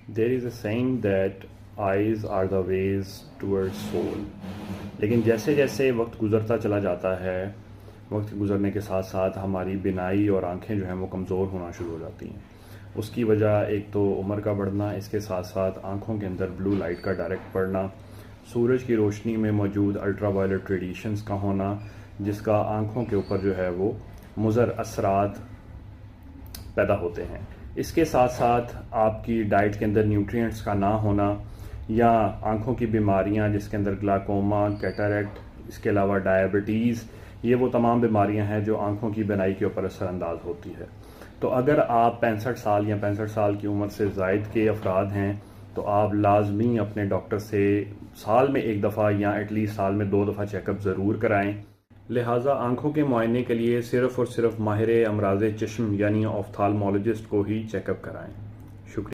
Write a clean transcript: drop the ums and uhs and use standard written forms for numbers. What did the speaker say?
There is a saying that eyes are the ways towards soul. لیکن جیسے جیسے وقت گزرتا چلا جاتا ہے، وقت گزرنے کے ساتھ ساتھ ہماری بینائی اور آنکھیں جو ہیں وہ کمزور ہونا شروع ہو جاتی ہیں۔ اس کی وجہ ایک تو عمر کا بڑھنا، اس کے ساتھ ساتھ آنکھوں کے اندر بلو لائٹ کا ڈائریکٹ پڑنا، سورج کی روشنی میں موجود الٹرا وائلٹ ریڈیشنز کا ہونا، جس کا آنکھوں کے اوپر جو ہے وہ مضر اثرات پیدا ہوتے ہیں۔ اس کے ساتھ ساتھ آپ کی ڈائٹ کے اندر نیوٹرینٹس کا نہ ہونا، یا آنکھوں کی بیماریاں جس کے اندر گلاکوما، کیٹریکٹ، اس کے علاوہ ڈائبٹیز، یہ وہ تمام بیماریاں ہیں جو آنکھوں کی بینائی کے اوپر اثر انداز ہوتی ہے۔ تو اگر آپ 65 سال یا 65 سال کی عمر سے زائد کے افراد ہیں تو آپ لازمی اپنے ڈاکٹر سے سال میں ایک دفعہ یا ایٹ لیسٹ سال میں 2 دفعہ چیک اپ ضرور کرائیں۔ لہٰذا آنکھوں کے معائنے کے لیے صرف اور صرف ماہر امراض چشم یعنی آفتالمولوجسٹ کو ہی چیک اپ کرائیں۔ شکریہ۔